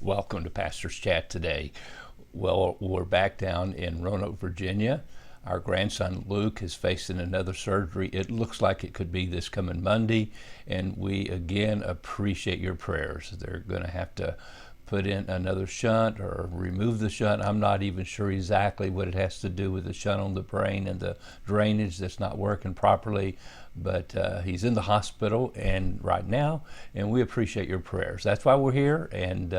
Welcome to Pastor's Chat today. Well, we're back down in Roanoke, Virginia. Our grandson Luke is facing another surgery. It looks like it could be this coming Monday, and we again appreciate your prayers. They're going to have to put in another shunt or remove the shunt. I'm not even sure exactly what it has to do with the shunt on the brain and the drainage that's not working properly, but he's in the hospital and right now, and we appreciate your prayers. That's why we're here, and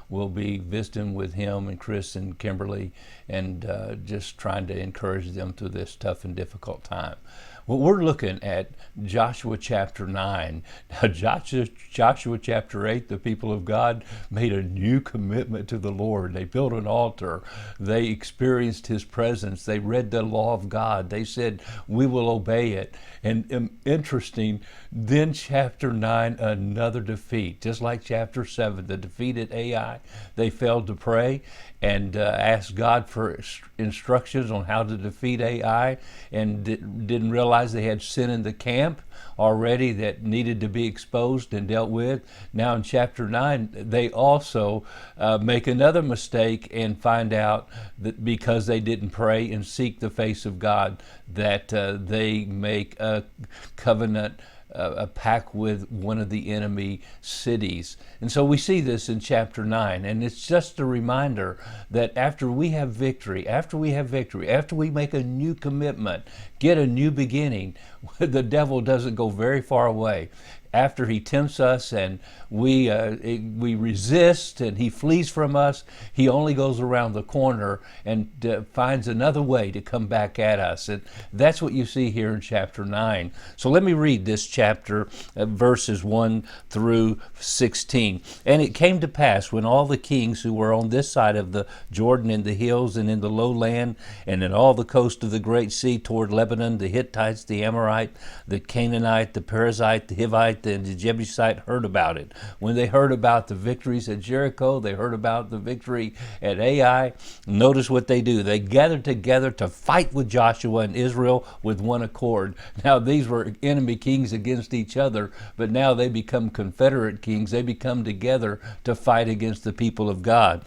we'll be visiting with him and Chris and Kimberly and just trying to encourage them through this tough and difficult time. Well, we're looking at Joshua chapter 9. Now, Joshua chapter 8, the people of God made a new commitment to the Lord. They built an altar. They experienced His presence. They read the law of God. They said, we will obey it. And interesting, then chapter 9, another defeat. Just like chapter 7, the defeat at Ai. They failed to pray and asked God for instructions on how to defeat Ai, and didn't realize they had sin in the camp already that needed to be exposed and dealt with. Now in chapter 9, they also make another mistake and find out that because they didn't pray and seek the face of God, that they make a covenant, a pact with one of the enemy cities. And so we see this in chapter 9, and it's just a reminder that after we have victory, after we make a new commitment, get a new beginning, the devil doesn't go very far away. After he tempts us and we resist and he flees from us, he only goes around the corner and finds another way to come back at us. And that's what you see here in chapter 9. So let me read this chapter, verses 1 through 16. And it came to pass when all the kings who were on this side of the Jordan in the hills and in the lowland and in all the coast of the great sea toward Lebanon, the Hittites, the Amorite, the Canaanite, the Perizzite, the Hivite, and the Jebusite heard about it. When they heard about the victories at Jericho, they heard about the victory at Ai. Notice what they do. They gathered together to fight with Joshua and Israel with one accord. Now these were enemy kings against each other, but now they become confederate kings. They become together to fight against the people of God.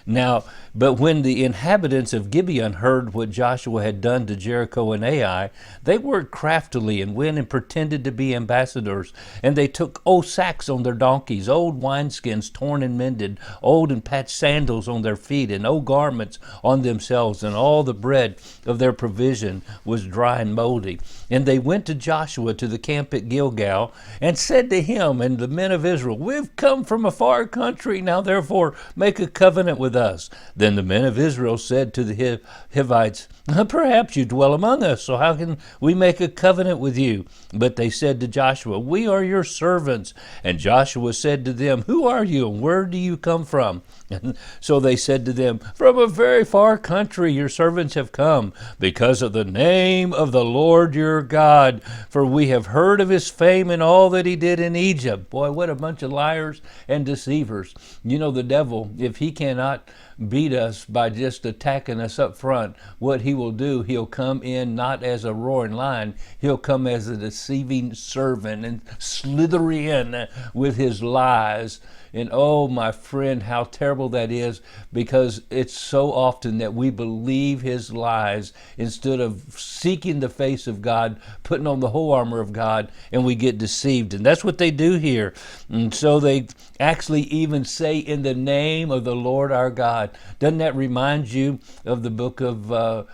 Now, but when the inhabitants of Gibeon heard what Joshua had done to Jericho and Ai, they worked craftily and went and pretended to be ambassadors. And they took old sacks on their donkeys, old wineskins torn and mended, old and patched sandals on their feet, and old garments on themselves, and all the bread of their provision was dry and moldy. And they went to Joshua to the camp at Gilgal, and said to him and the men of Israel, we've come from a far country, now therefore make a covenant with us. Then the men of Israel said to the Hivites, perhaps you dwell among us, so how can we make a covenant with you? But they said to Joshua, we are your servants. And Joshua said to them, who are you, and where do you come from? And so they said to them, from a very far country your servants have come, because of the name of the Lord your God, for we have heard of his fame and all that he did in Egypt. Boy, what a bunch of liars and deceivers. You know, the devil, if he cannot beat us by just attacking us up front, what he will do, he'll come in not as a roaring lion, he'll come as a deceiving servant and slither in with his lies. And oh, my friend, how terrible that is, because it's so often that we believe his lies instead of seeking the face of God, putting on the whole armor of God, and we get deceived. And that's what they do here. And so they actually even say, in the name of the Lord our God. Doesn't that remind you of the book of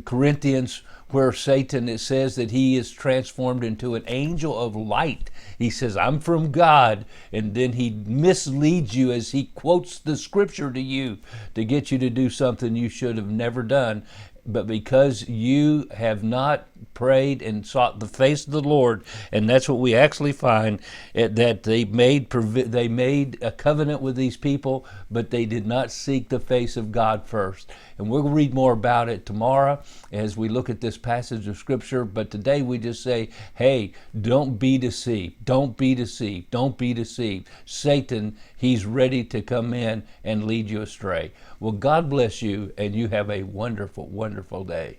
Corinthians, where Satan, it says that he is transformed into an angel of light? He says, I'm from God. And then he misleads you as he quotes the scripture to you to get you to do something you should have never done. But because you have not prayed and sought the face of the Lord, and that's what we actually find, that they made a covenant with these people, but they did not seek the face of God first. And we'll read more about it tomorrow as we look at this passage of scripture. But today we just say, hey, don't be deceived. Don't be deceived. Don't be deceived. Satan, he's ready to come in and lead you astray. Well, God bless you, and you have a wonderful, wonderful day.